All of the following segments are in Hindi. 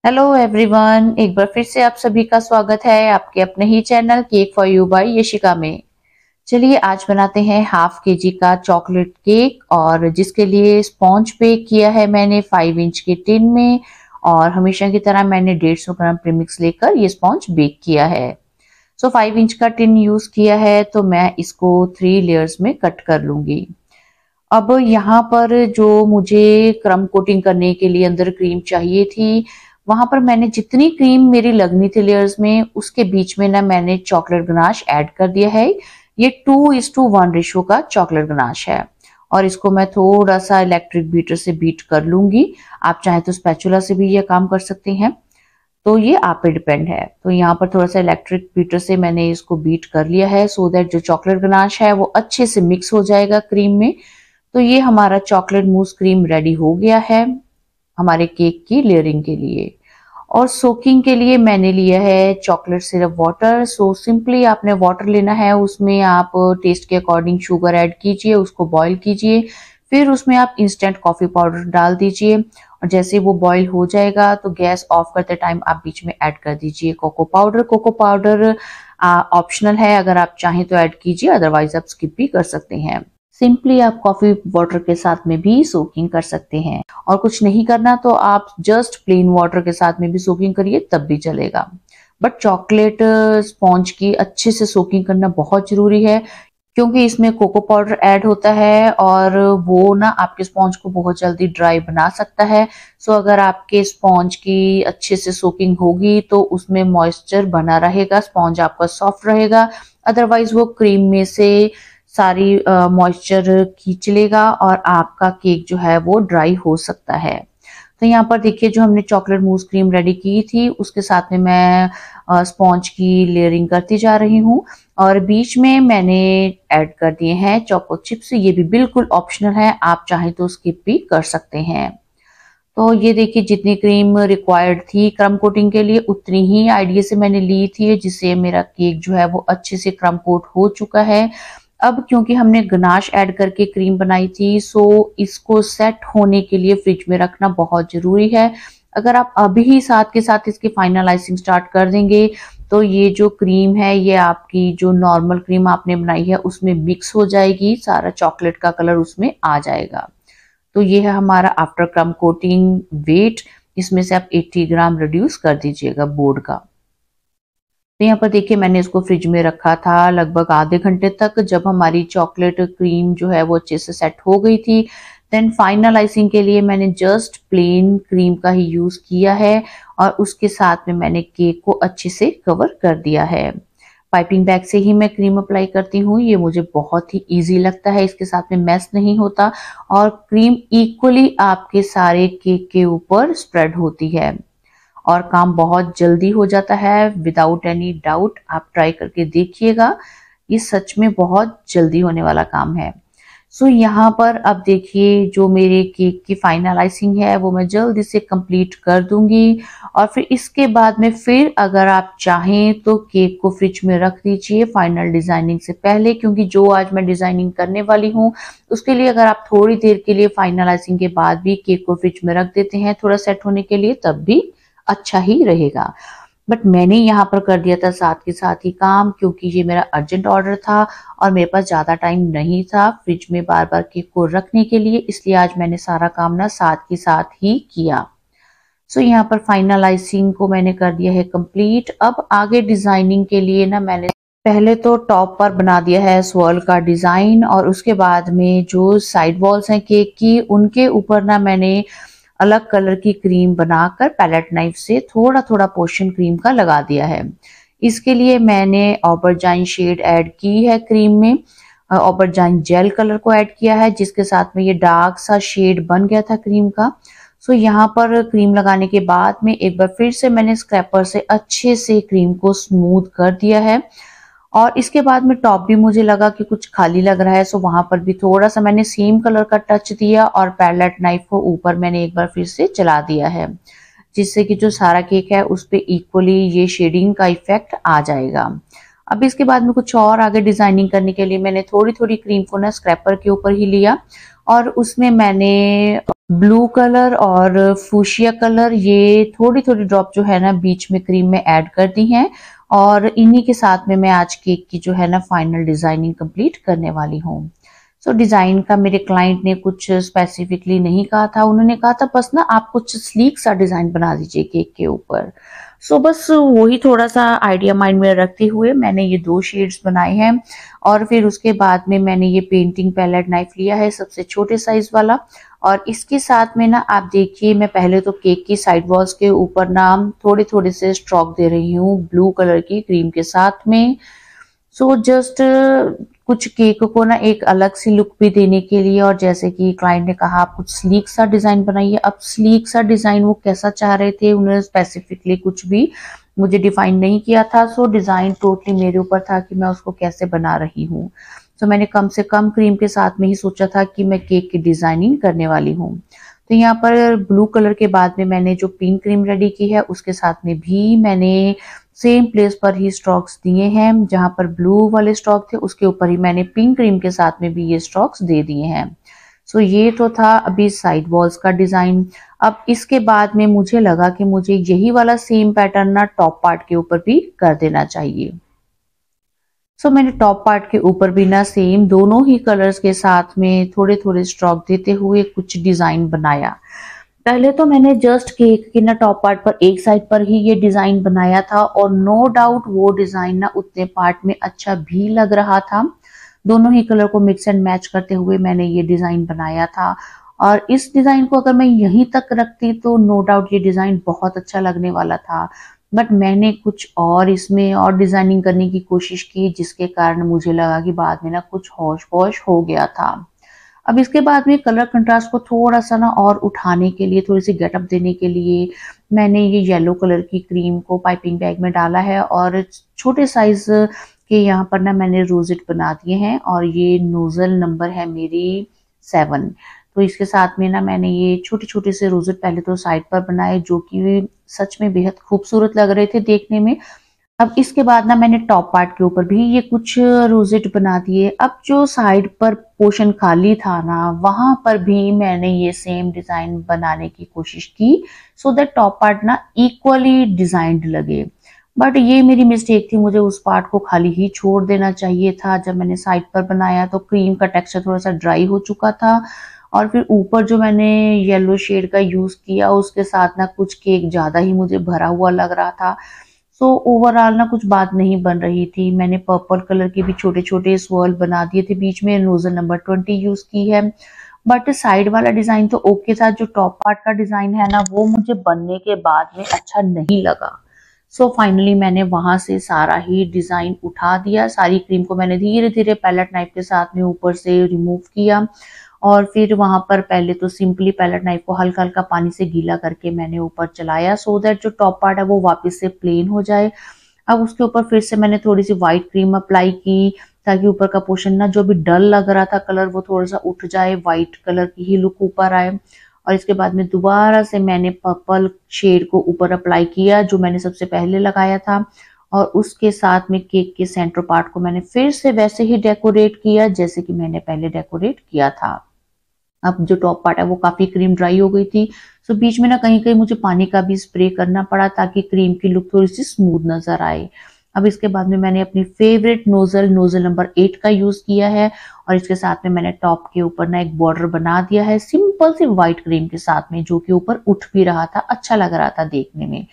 हेलो एवरीवन, एक बार फिर से आप सभी का स्वागत है आपके अपने ही channel cake for you by Yashika में। चलिए आज बनाते हैं हाफ केजी का चॉकलेट केक और जिसके लिए स्पॉन्ज बेक किया है मैंने 5 इंच के टिन में। और हमेशा की तरह मैंने 150 ग्राम प्रीमिक्स लेकर ये स्पॉन्ज बेक किया है। 5 इंच का टिन यूज किया है तो मैं इसको 3 लेयर्स में कट कर लूंगी। अब यहाँ पर जो मुझे क्रम कोटिंग करने के लिए अंदर क्रीम चाहिए थी, वहां पर मैंने जितनी क्रीम मेरी लगनी थी लेयर्स में उसके बीच में ना मैंने चॉकलेट गनाश ऐड कर दिया है। ये 2:1 रेशो का चॉकलेट गनाश है और इसको मैं थोड़ा सा इलेक्ट्रिक बीटर से बीट कर लूंगी। आप चाहे तो स्पैचुला से भी ये काम कर सकते हैं, तो ये आप पे डिपेंड है। तो यहाँ पर थोड़ा सा इलेक्ट्रिक बीटर से मैंने इसको बीट कर लिया है सो दैट जो चॉकलेट गनाश है वो अच्छे से मिक्स हो जाएगा क्रीम में। तो ये हमारा चॉकलेट मूस क्रीम रेडी हो गया है हमारे केक की लेयरिंग के लिए। और सोकिंग के लिए मैंने लिया है chocolate syrup water. So simply आपने वाटर लेना है, उसमें आप टेस्ट के अकॉर्डिंग शुगर ऐड कीजिए, उसको बॉईल कीजिए, फिर उसमें आप इंस्टेंट कॉफी पाउडर डाल दीजिए और जैसे वो बॉईल हो जाएगा तो गैस ऑफ करते टाइम आप बीच में ऐड कर दीजिए cocoa powder. Cocoa powder optional है, अगर आप चाहें तो ऐड कीजिए, अदरवाइज आप स्किप भी कर सकते हैं। सिंपली आप कॉफी वाटर के साथ में भी सोकिंग कर सकते हैं और कुछ नहीं करना तो आप जस्ट प्लेन वाटर के साथ में भी सोकिंग करिए तब भी चलेगा। बट चॉकलेट स्पॉन्ज की अच्छे से सोकिंग करना बहुत जरूरी है क्योंकि इसमें कोको पाउडर ऐड होता है और वो ना आपके स्पॉन्ज को बहुत जल्दी ड्राई बना सकता है। सो अगर आपके स्पॉन्ज की अच्छे से सोकिंग होगी तो उसमें मॉइस्चर बना रहेगा, स्पॉन्ज आपका सॉफ्ट रहेगा। अदरवाइज वो क्रीम में से सारी मॉइस्चर खींच लेगा और आपका केक जो है वो ड्राई हो सकता है। तो यहाँ पर देखिए जो हमने चॉकलेट मूस क्रीम रेडी की थी उसके साथ में मैं स्पॉन्ज की लेयरिंग करती जा रही हूँ और बीच में मैंने ऐड कर दिए हैं चोको चिप्स। ये भी बिल्कुल ऑप्शनल है, आप चाहें तो स्किप भी कर सकते हैं। तो ये देखिए जितनी क्रीम रिक्वायर्ड थी क्रम कोटिंग के लिए उतनी ही आइडिया से मैंने ली थी, जिससे मेरा केक जो है वो अच्छे से क्रम कोट हो चुका है। अब क्योंकि हमने गनाश ऐड करके क्रीम बनाई थी सो इसको सेट होने के लिए फ्रिज में रखना बहुत जरूरी है। अगर आप अभी ही साथ के साथ इसकी फाइनलाइजिंग स्टार्ट कर देंगे तो ये जो क्रीम है ये आपकी जो नॉर्मल क्रीम आपने बनाई है उसमें मिक्स हो जाएगी, सारा चॉकलेट का कलर उसमें आ जाएगा। तो ये है हमारा आफ्टर क्रम कोटिंग वेट, इसमें से आप 80 ग्राम रिड्यूस कर दीजिएगा बोर्ड का। तो यहाँ पर देखिए मैंने इसको फ्रिज में रखा था लगभग आधे घंटे तक। जब हमारी चॉकलेट क्रीम जो है वो अच्छे से सेट हो गई थी देन फाइनलाइजिंग के लिए मैंने जस्ट प्लेन क्रीम का ही यूज किया है और उसके साथ में मैंने केक को अच्छे से कवर कर दिया है। पाइपिंग बैग से ही मैं क्रीम अप्लाई करती हूँ, ये मुझे बहुत ही इजी लगता है, इसके साथ में मैस नहीं होता और क्रीम इक्वली आपके सारे केक के ऊपर स्प्रेड होती है और काम बहुत जल्दी हो जाता है। विदाउट एनी डाउट आप ट्राई करके देखिएगा, ये सच में बहुत जल्दी होने वाला काम है। सो यहाँ पर अब देखिए जो मेरे केक की फाइनलाइजिंग है वो मैं जल्दी से कंप्लीट कर दूंगी और फिर इसके बाद में फिर अगर आप चाहें तो केक को फ्रिज में रख दीजिए फाइनल डिजाइनिंग से पहले, क्योंकि जो आज मैं डिजाइनिंग करने वाली हूँ उसके लिए अगर आप थोड़ी देर के लिए फाइनलाइजिंग के बाद भी केक को फ्रिज में रख देते हैं थोड़ा सेट होने के लिए तब भी अच्छा ही रहेगा। बट मैंने यहाँ पर कर दिया था साथ के साथ ही काम, क्योंकि ये मेरा अर्जेंट ऑर्डर था और मेरे पास ज्यादा टाइम नहीं था फ्रिज में बार बार केक को रखने के लिए, इसलिए आज मैंने सारा काम ना साथ के साथ ही किया। सो यहाँ पर फाइनलाइजिंग को मैंने कर दिया है कंप्लीट। अब आगे डिजाइनिंग के लिए ना मैंने पहले तो टॉप पर बना दिया है स्वर्ल का डिजाइन और उसके बाद में जो साइड वॉल्स हैं केक की उनके ऊपर ना मैंने अलग कलर की क्रीम बनाकर पैलेट नाइफ से थोड़ा थोड़ा पोर्शन क्रीम का लगा दिया है। इसके लिए मैंने ऑबरजाइन शेड ऐड की है क्रीम में, ऑबरजाइन जेल कलर को ऐड किया है जिसके साथ में ये डार्क सा शेड बन गया था क्रीम का। सो यहाँ पर क्रीम लगाने के बाद में एक बार फिर से मैंने स्क्रैपर से अच्छे से क्रीम को स्मूथ कर दिया है और इसके बाद में टॉप भी मुझे लगा कि कुछ खाली लग रहा है सो वहां पर भी थोड़ा सा मैंने सेम कलर का टच दिया और पैलेट नाइफ को ऊपर मैंने एक बार फिर से चला दिया है, जिससे कि जो सारा केक है उस पे इक्वली ये शेडिंग का इफेक्ट आ जाएगा। अब इसके बाद में कुछ और आगे डिजाइनिंग करने के लिए मैंने थोड़ी थोड़ी क्रीम को ना स्क्रैपर के ऊपर ही लिया और उसमें मैंने ब्लू कलर और फूशिया कलर ये थोड़ी थोड़ी ड्रॉप जो है ना बीच में क्रीम में ऐड कर दी हैं। और इन्हीं के साथ में मैं आज केक की जो है ना फाइनल डिजाइनिंग कंप्लीट करने वाली हूँ। सो डिजाइन का मेरे क्लाइंट ने कुछ स्पेसिफिकली नहीं कहा था, उन्होंने कहा था बस ना आप कुछ स्लीक सा डिजाइन बना दीजिए केक के ऊपर। सो बस वही थोड़ा सा आइडिया माइंड में रखते हुए मैंने ये 2 शेड्स बनाए हैं। और फिर उसके बाद में मैंने ये पेंटिंग पैलेट नाइफ लिया है सबसे छोटे साइज वाला। और इसके साथ में ना आप देखिए मैं पहले तो केक की साइड वॉल्स के ऊपर ना थोड़े थोड़े से स्ट्रोक दे रही हूँ ब्लू कलर की क्रीम के साथ में। सो जस्ट कुछ केक को ना एक अलग सी लुक भी देने के लिए, और जैसे कि क्लाइंट ने कहा आप कुछ स्लीक सा डिजाइन बनाइए। अब स्लीक सा डिजाइन वो कैसा चाह रहे थे, उन्होंने स्पेसिफिकली कुछ भी मुझे डिफाइन नहीं किया था। सो डिजाइन टोटली मेरे ऊपर था कि मैं उसको कैसे बना रही हूँ। सो मैंने कम से कम क्रीम के साथ में ही सोचा था कि मैं केक की डिजाइनिंग करने वाली हूँ। तो यहाँ पर ब्लू कलर के बाद में मैंने जो पिंक क्रीम रेडी की है उसके साथ में भी मैंने सेम प्लेस पर ही स्ट्रोक्स दिए हैं। जहां पर ब्लू वाले स्ट्रोक थे उसके ऊपर ही मैंने पिंक क्रीम के साथ में भी ये स्ट्रोक्स दे दिए हैं। सो ये तो था अभी साइड वॉल्स का डिजाइन। अब इसके बाद में मुझे लगा कि मुझे यही वाला सेम पैटर्न ना टॉप पार्ट के ऊपर भी कर देना चाहिए। सो मैंने टॉप पार्ट के ऊपर भी ना सेम दोनों ही कलर्स के साथ में थोड़े थोड़े स्ट्रोक देते हुए कुछ डिजाइन बनाया। पहले तो मैंने जस्ट केक के ना टॉप पार्ट पर एक साइड पर ही ये डिजाइन बनाया था, और नो डाउट वो डिजाइन ना उतने पार्ट में अच्छा भी लग रहा था। दोनों ही कलर को मिक्स एंड मैच करते हुए मैंने ये डिजाइन बनाया था। और इस डिजाइन को अगर मैं यहीं तक रखती तो नो डाउट ये डिजाइन बहुत अच्छा लगने वाला था। बट मैंने कुछ और इसमें और डिजाइनिंग करने की कोशिश की, जिसके कारण मुझे लगा कि बाद में ना कुछ होश पोश हो गया था। अब इसके बाद में कलर कंट्रास्ट को थोड़ा सा ना और उठाने के लिए, थोड़ी सी गेटअप देने के लिए मैंने ये येलो कलर की क्रीम को पाइपिंग बैग में डाला है, और छोटे साइज के यहाँ पर ना मैंने रोजेट बना दिए हैं। और ये नोजल नंबर है मेरी 7। तो इसके साथ में ना मैंने ये छोटे छोटे से रोजेट पहले तो साइड पर बनाए, जो कि सच में बेहद खूबसूरत लग रहे थे देखने में। अब इसके बाद ना मैंने टॉप पार्ट के ऊपर भी ये कुछ रोजेट बना दिए। अब जो साइड पर पोर्शन खाली था ना वहां पर भी मैंने ये सेम डिजाइन बनाने की कोशिश की, सो दैट टॉप पार्ट ना इक्वली डिजाइंड लगे। बट ये मेरी मिस्टेक थी, मुझे उस पार्ट को खाली ही छोड़ देना चाहिए था। जब मैंने साइड पर बनाया तो क्रीम का टेक्सचर थोड़ा सा ड्राई हो चुका था, और फिर ऊपर जो मैंने येलो शेड का यूज किया उसके साथ ना कुछ केक ज्यादा ही मुझे भरा हुआ लग रहा था। सो ओवरऑल ना कुछ बात नहीं बन रही थी। मैंने पर्पल कलर के भी छोटे छोटे स्वर्ल बना दिए थे, बीच में नोजल नंबर 20 यूज की है। बट साइड वाला डिजाइन तो ओके था, जो टॉप पार्ट का डिजाइन है ना वो मुझे बनने के बाद में अच्छा नहीं लगा। सो फाइनली मैंने वहां से सारा ही डिजाइन उठा दिया। सारी क्रीम को मैंने धीरे धीरे पैलेट नाइफ के साथ में ऊपर से रिमूव किया, और फिर वहां पर पहले तो सिंपली पैलेट नाइफ को हल्का हल्का पानी से गीला करके मैंने ऊपर चलाया, सो दैट जो टॉप पार्ट है वो वापस से प्लेन हो जाए। अब उसके ऊपर फिर से मैंने थोड़ी सी व्हाइट क्रीम अप्लाई की, ताकि ऊपर का पोर्शन ना जो भी डल लग रहा था कलर वो थोड़ा सा उठ जाए, व्हाइट कलर की ही लुक ऊपर आए। और इसके बाद में दोबारा से मैंने पर्पल शेड को ऊपर अप्लाई किया, जो मैंने सबसे पहले लगाया था। और उसके साथ में केक के सेंटर पार्ट को मैंने फिर से वैसे ही डेकोरेट किया जैसे कि मैंने पहले डेकोरेट किया था। अब जो टॉप पार्ट है वो काफी क्रीम ड्राई हो गई थी, सो बीच में ना कहीं कहीं मुझे पानी का भी स्प्रे करना पड़ा, ताकि क्रीम की लुक थोड़ी सी स्मूथ नजर आए। अब इसके बाद में मैंने अपनी फेवरेट नोजल नंबर 8 का यूज किया है, और इसके साथ में मैंने टॉप के ऊपर ना एक बॉर्डर बना दिया है सिंपल सी व्हाइट क्रीम के साथ में, जो कि ऊपर उठ भी रहा था, अच्छा लग रहा था देखने में।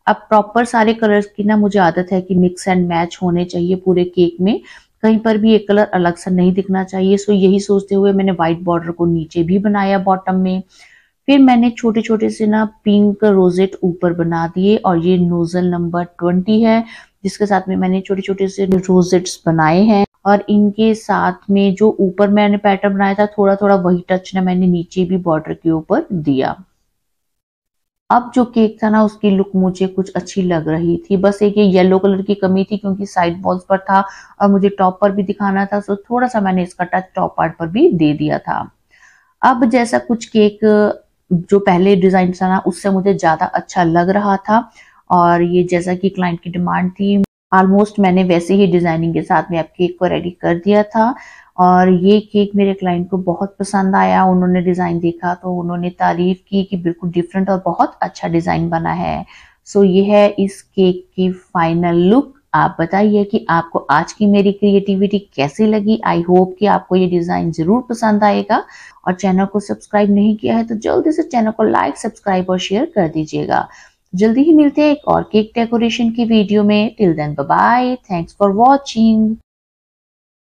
अब प्रॉपर सारे कलर्स की ना मुझे आदत है कि मिक्स एंड मैच होने चाहिए पूरे केक में, कहीं पर भी एक कलर अलग सा नहीं दिखना चाहिए। सो यही सोचते हुए मैंने व्हाइट बॉर्डर को नीचे भी बनाया बॉटम में। फिर मैंने छोटे छोटे से ना पिंक रोजेट ऊपर बना दिए, और ये नोजल नंबर 20 है, जिसके साथ में मैंने छोटे छोटे से रोजेट्स बनाए हैं। और इनके साथ में जो ऊपर मैंने पैटर्न बनाया था थोड़ा थोड़ा वही टच ना मैंने नीचे भी बॉर्डर के ऊपर दिया। अब जो केक था ना उसकी लुक मुझे कुछ अच्छी लग रही थी, बस एक ये येलो कलर की कमी थी क्योंकि साइड वॉल्स पर था और मुझे टॉप पर भी दिखाना था, सो थोड़ा सा मैंने इसका टच टॉप पार्ट पर भी दे दिया था। अब जैसा कुछ केक जो पहले डिजाइन था ना उससे मुझे ज्यादा अच्छा लग रहा था, और ये जैसा कि क्लाइंट की डिमांड थी ऑलमोस्ट मैंने वैसे ही डिजाइनिंग के साथ में अब केक को रेडी कर दिया था। और ये केक मेरे क्लाइंट को बहुत पसंद आया। उन्होंने डिज़ाइन देखा तो उन्होंने तारीफ़ की कि बिल्कुल डिफरेंट और बहुत अच्छा डिज़ाइन बना है। सो ये है इस केक की फाइनल लुक। आप बताइए कि आपको आज की मेरी क्रिएटिविटी कैसी लगी। आई होप कि आपको ये डिज़ाइन ज़रूर पसंद आएगा और चैनल को सब्सक्राइब नहीं किया है तो जल्दी से चैनल को लाइक, सब्सक्राइब और शेयर कर दीजिएगा। जल्दी ही मिलते हैं एक और केक डेकोरेशन की वीडियो में। Till then bye bye. Thanks for watching.